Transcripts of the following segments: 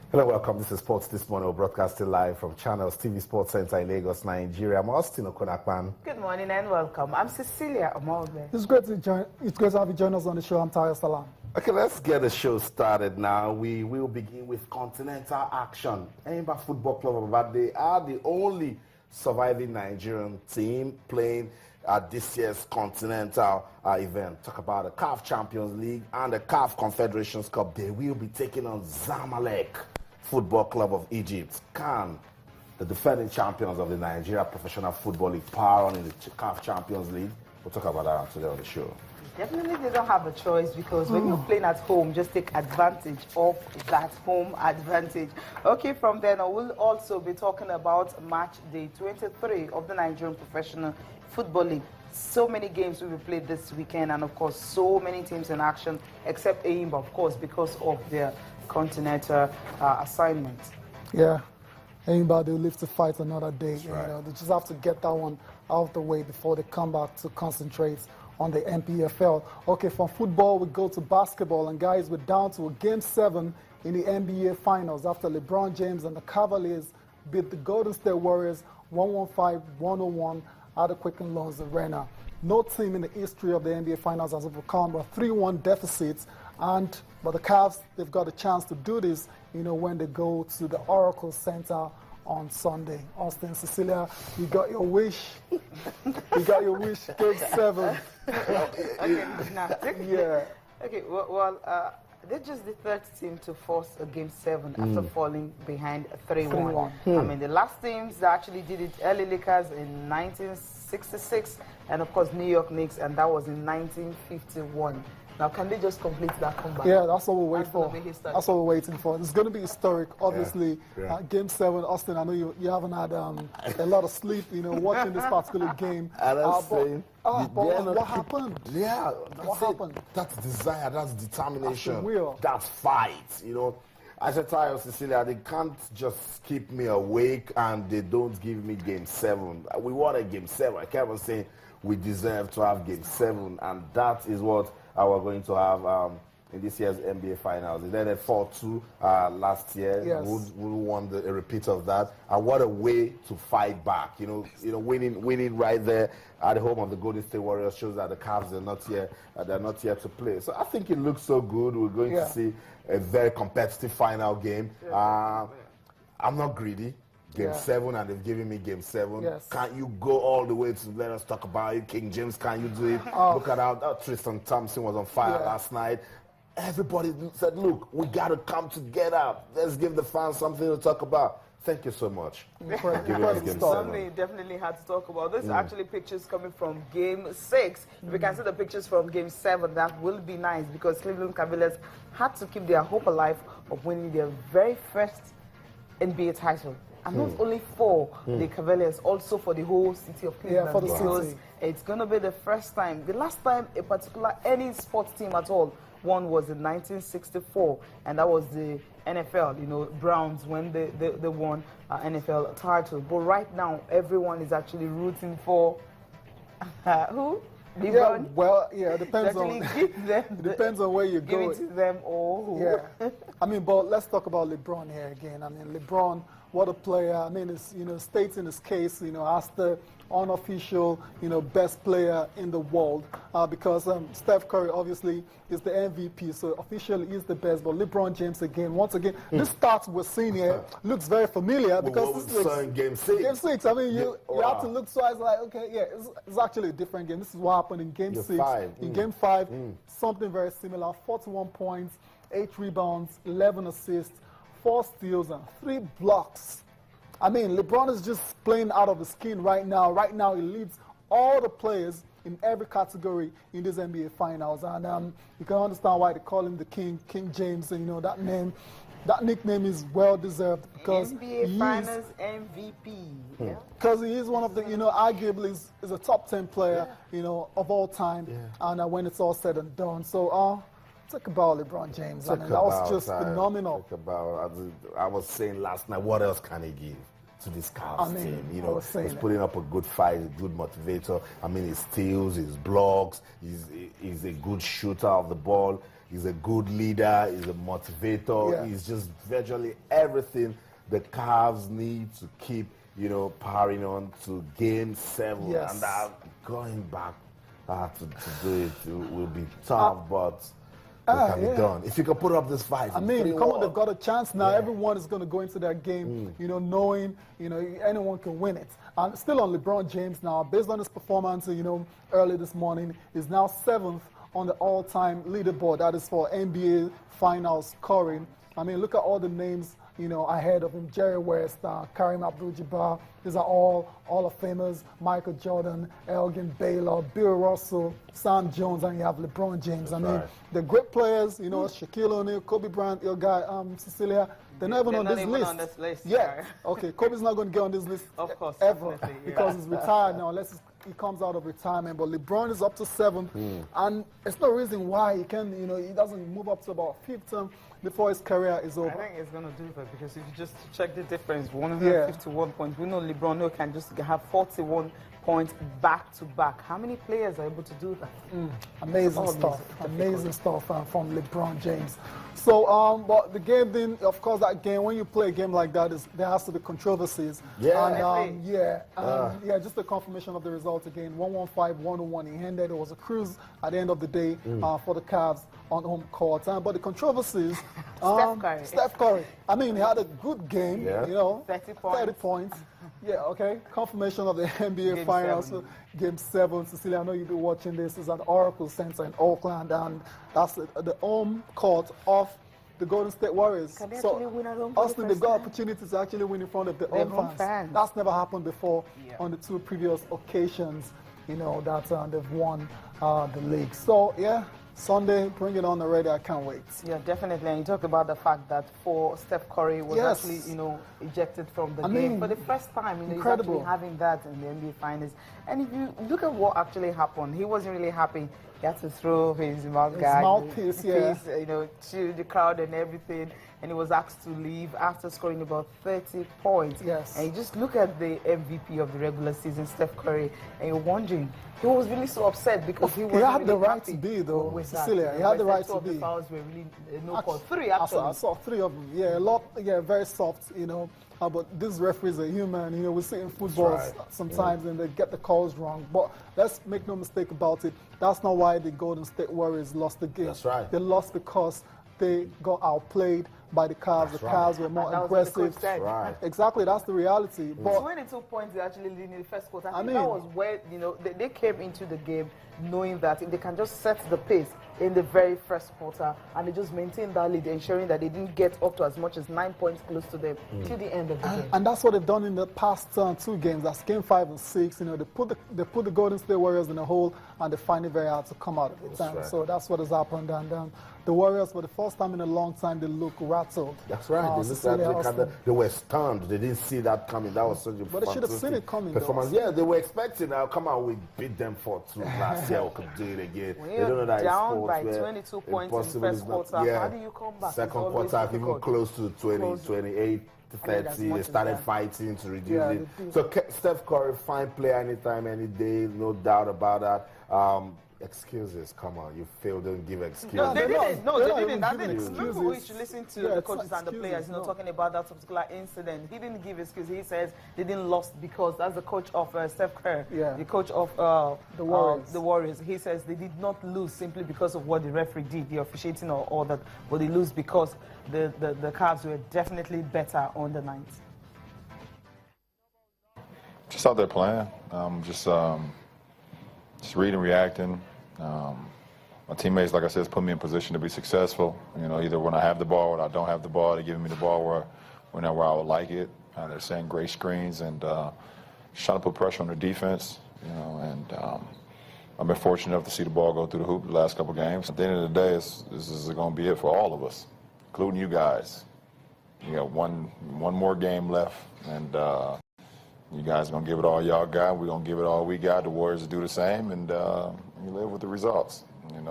Hello, welcome. This is Sports This Morning. We're broadcasting live from Channels TV Sports Center in Lagos, Nigeria. I'm Austin Okonakpan. Good morning and welcome. I'm Cecilia Omolbe. It's great to have you join us on the show. I'm Tayo Salam. Okay, let's get the show started now. We will begin with continental action. Enyimba Football Club of Ibadan, they are the only surviving Nigerian team playing at this year's continental event. Talk about the CAF Champions League and the CAF Confederations Cup. They will be taking on Zamalek Football Club of Egypt. Can the defending champions of the Nigeria Professional Football League power on in the CAF Champions League? We'll talk about that today on the show. Definitely they don't have a choice because when you're playing at home, just take advantage of that home advantage. Okay, from then on, we'll also be talking about match day 23 of the Nigerian Professional Football League. So many games will be played this weekend, and of course, so many teams in action, except Enyimba, of course, because of their continental assignment. Yeah, Enyimba, they'll live to fight another day. Right. You know, they just have to get that one out of the way before they come back to concentrate on the NPFL. Okay, from football, we go to basketball, and guys, we're down to a Game 7 in the NBA Finals after LeBron James and the Cavaliers beat the Golden State Warriors 115-101 at the Quicken Loans Arena. No team in the history of the NBA Finals has overcome a 3-1 deficit, but the Cavs, they've got a chance to do this, you know, when they go to the Oracle Center on Sunday. Austin, Cecilia, you got your wish. You got your wish, Game 7. Okay, now, Yeah. Okay, well, they're just the third team to force a Game 7 after falling behind 3-1. I mean, the last teams that actually did it, LA Lakers in 1966, and of course New York Knicks, and that was in 1951. Now, can they just complete that comeback? Yeah, that's what we're waiting for. Gonna be historic. That's what we're waiting for. It's going to be historic, obviously. Yeah. Game 7, Austin, I know you haven't had a lot of sleep, you know, watching this particular game. But what happened? Yeah, What happened? That's desire, that's determination, That's the will. that's fight, you know. I said, Tayo, Cecilia, they can't just keep me awake and they don't give me Game 7. We want a Game 7. I kept on saying we deserve to have Game 7, and that is what we're going to have in this year's NBA Finals. They did 4-2 last year. Yes. We won a repeat of that. And what a way to fight back. You know, winning right there at the home of the Golden State Warriors shows that the Cavs are not here to play. So I think it looks so good. We're going to see a very competitive final game. I'm not greedy. Game 7, and they've given me Game 7. Yes. Can't you go all the way to let us talk about it? King James, can you do it? Look at how Tristan Thompson was on fire last night. Everybody said, look, we got to come together. Let's give the fans something to talk about. Thank you so much. Something definitely had to talk about. This actually pictures coming from Game 6. If we can see the pictures from Game 7, that will be nice because Cleveland Cavaliers had to keep their hope alive of winning their very first NBA title. And not only for the Cavaliers, also for the whole city of Cleveland. Yeah, for the city. It's going to be the first time. The last time any sports team at all won was in 1964, and that was the NFL, you know, Browns, when they won NFL title. But right now, everyone is actually rooting for who? LeBron? Yeah, well, yeah, it depends on depends on where you give go. it to them or who. Yeah, I mean, but let's talk about LeBron here again. I mean, LeBron, what a player. I mean, it's, you know, states in his case, you know, as the unofficial, you know, best player in the world because Steph Curry obviously is the MVP, so officially he's the best. But LeBron James again, once again, this stats we're seeing here looks very familiar because this is in Game 6. Game 6. I mean, you have to look twice. Like, okay, yeah, it's actually a different game. This is what happened in Game 6. In Game 5, something very similar: 41 points, 8 rebounds, 11 assists, 4 steals, and 3 blocks. I mean, LeBron is just playing out of his skin right now. Right now, he leads all the players in every category in this NBA Finals. And you can understand why they call him the King James. And, you know, that name, that nickname is well-deserved because NBA Finals MVP. Because he is one of the, you know, arguably is a top 10 player, you know, of all time. And when it's all said and done. So, talk about LeBron James. I mean, that was just phenomenal. I was saying last night, what else can he give to this Cavs team? You know, he's putting up a good fight, a good motivator. I mean, his steals, his blocks, he's a good shooter of the ball. He's a good leader. He's a motivator. Yeah. He's just virtually everything the Cavs need to keep, powering on to Game 7. Yes. And going back to do it will be tough, but it can be done. If you can put up this fight. I mean, come on, they've got a chance now. Yeah. Everyone is going to go into that game, knowing, anyone can win it. And still on LeBron James now, based on his performance, early this morning, is now 7th on the all-time leaderboard. That is for NBA Finals scoring. I mean, look at all the names, ahead of him. Jerry West, Kareem Abdul-Jabbar. These are all of Famers. Michael Jordan, Elgin Baylor, Bill Russell, Sam Jones, and you have LeBron James. I mean, the great players, Shaquille O'Neal, Kobe Bryant, your guy, Cecilia, they're not even on this list. Yeah. Okay, Kobe's not going to get on this list ever because he's retired now, unless he comes out of retirement. But LeBron is up to 7th, and it's no reason why he can, he doesn't move up to about 5th before his career is over. I think it's going to do that because if you just check the difference, 151 points. We know LeBron can just have 41 points back to back. How many players are able to do that? Amazing stuff. Amazing stuff from LeBron James. So, but the game then, of course, that game, when you play a game like that, there has to be controversies. Yeah. And, just the confirmation of the results again, 115-101. He ended. It was a cruise at the end of the day for the Cavs on home court. But the controversies, Steph Curry. I mean, he had a good game, 30 points. Yeah, okay. Confirmation of the NBA Finals, Game 7. Cecilia, I know you'll be watching this. It's at Oracle Center in Oakland, and that's the home court of the Golden State Warriors. Can they actually win at home? Austin, they've got opportunities to actually win in front of the home fans. That's never happened before on the 2 previous occasions, that they've won the league. So, yeah. Sunday, bring it on already. I can't wait. Yeah, definitely. And you talked about the fact that Steph Curry was actually, ejected from the game for the first time. He's actually having that in the NBA Finals. And if you look at what actually happened, he wasn't really happy. He had to throw his mouthpiece, to the crowd and everything. And he was asked to leave after scoring about 30 points. Yes. And you just look at the MVP of the regular season, Steph Curry, and you're wondering, he was really so upset because he had the right to be, though, Cecilia. He had the right to be. The fouls were really no call. 3, actually. I saw 3 of them. Yeah, very soft, but these referees are human. We see in football sometimes and they get the calls wrong. But let's make no mistake about it. That's not why the Golden State Warriors lost the game. That's right. They lost because they got outplayed by the Cavs. The Cavs were more aggressive. Right. Exactly, that's the reality. But 22 points they actually lead in the first quarter. I mean, that was where they came into the game knowing that if they can just set the pace in the very first quarter and they just maintain that lead, ensuring that they didn't get up to as much as 9 points close to them till the end of the game. And that's what they've done in the past 2 games. That's game 5 and 6. They put the Golden State Warriors in a hole and they find it very hard to come out of it. So that's what has happened. And the Warriors, for the first time in a long time, they look rattled. That's right. They were stunned. They didn't see that coming. That was such a But they should have seen it coming. Performance. Yeah, they were expecting. Now, come on, we beat them 4-2 last year. We could do it again. They don't know that down by 22 points in the first quarter. How do you come back? Second quarter, even close to 20, 28. 30, they started fighting to reduce it. So Steph Curry, fine player anytime, any day, no doubt about that. Excuses, come on, you failed, don't give excuses. No, they didn't. Remember, we should listen to the coaches and the players, talking about that particular incident. He didn't give excuses. He says they didn't lost because that's the coach of Steph Curry, the coach of the Warriors. He says they did not lose simply because of what the referee did, the officiating or all that, but they lose because the Cavs were definitely better on the night. Just out there playing, just reading, reacting. My teammates, like I said, put me in position to be successful. Either when I have the ball or I don't have the ball, they're giving me the ball where I would like it. They're setting great screens and just trying to put pressure on the defense. I've been fortunate enough to see the ball go through the hoop the last couple games. At the end of the day, this is going to be it for all of us, including you guys. You got one more game left, and you guys are going to give it all y'all got. We're going to give it all we got. The Warriors do the same, and you live with the results, and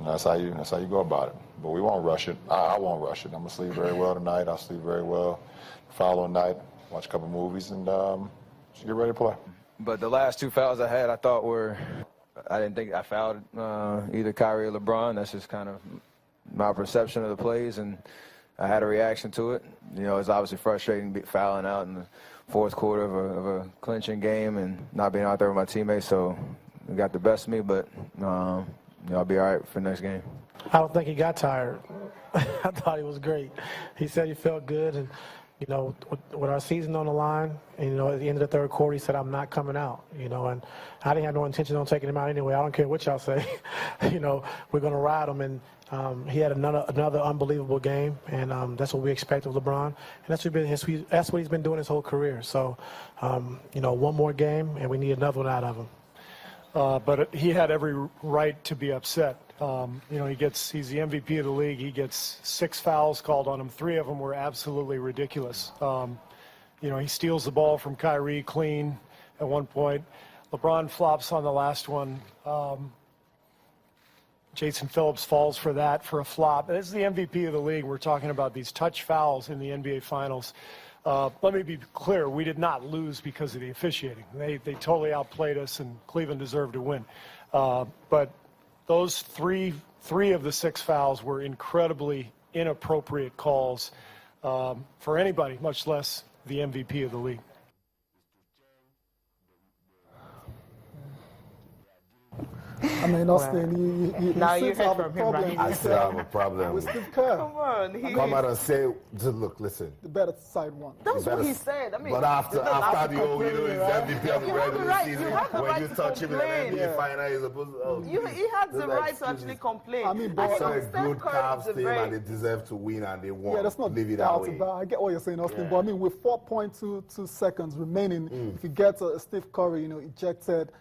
that's how you go about it. But we won't rush it. I won't rush it. I'm going to sleep very well tonight. I'll sleep very well the following night, watch a couple movies, and just get ready to play. But the last 2 fouls I had, I thought were I didn't think I fouled either Kyrie or LeBron. That's just kind of my perception of the plays, and I had a reaction to it. You know, it's obviously frustrating fouling out in the fourth quarter of a clinching game and not being out there with my teammates. So it got the best of me, but you know, I'll be all right for the next game. I don't think he got tired. I thought he was great. He said he felt good, and you know, with our season on the line, and, you know, at the end of the third quarter, he said, "I'm not coming out." You know, and I didn't have no intention on taking him out anyway. I don't care what y'all say. You know, we're going to ride him, and he had another unbelievable game, and that's what we expect of LeBron, and that's what he's been doing his whole career. So, you know, one more game, and we need another one out of him. But he had every right to be upset. You know, he's the MVP of the league. He gets 6 fouls called on him. 3 of them were absolutely ridiculous. You know, he steals the ball from Kyrie clean at one point. LeBron flops on the last one. Jason Phillips falls for that, for a flop. This is the MVP of the league. We're talking about these touch fouls in the NBA Finals. Let me be clear. We did not lose because of the officiating. They totally outplayed us, and Cleveland deserved to win. But those three of the 6 fouls were incredibly inappropriate calls for anybody, much less the MVP of the league. I mean, Austin, you Now you seem to heard have a from him, problem. right? I still have a problem. with Steve Kerr. Come on. Come out and say, look, listen. The better side one. That's what he said. I mean, But after the whole, you know, he's MVP of the You have the regular right- season. you have the When right you to touch him in complain. an NBA final, he's supposed to. he has the those right to excuses. actually complain. I mean, I but saw a Steph good Curry Cavs is a team, very- and they deserve to win, and they won. Yeah, that's not Leave it that doubt way. about. I get what you're saying, Austin. Yeah. But I mean, with 4.22 seconds remaining, if you get Steve Curry, you know, ejected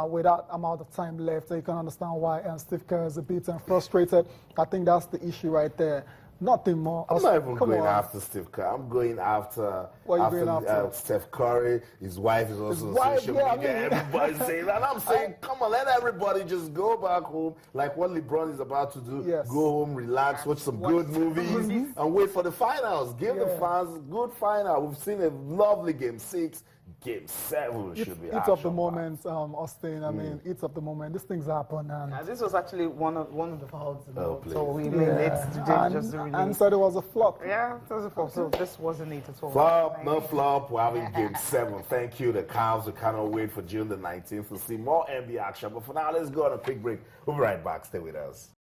with that amount of time left, so you can understand why Steve Kerr is a bit frustrated. I think that's the issue right there. Nothing more. I'm not even Come going on. after Steve Kerr. I'm going after, What are you going after? Steph Curry. His wife is also on wife, social yeah, media. I mean- Everybody's saying that. I'm saying, come on, let everybody just go back home, like what LeBron is about to do. Yes. Go home, relax, watch some good movies, and wait for the finals. Give the fans good final. We've seen a lovely Game 6. Game 7 should be It's of the action-packed. moment, Austin. I mean, it's of the moment. These things happen, and This was actually one of the fouls. please. So we made it just to release. and said it was a flop. Yeah, it was a flop. So this wasn't it at all. Flop, no flop. We're having Game 7. Thank you, the Cavs. We cannot wait for June the 19th to see more NBA action. But for now, let's go on a quick break. We'll be right back. Stay with us.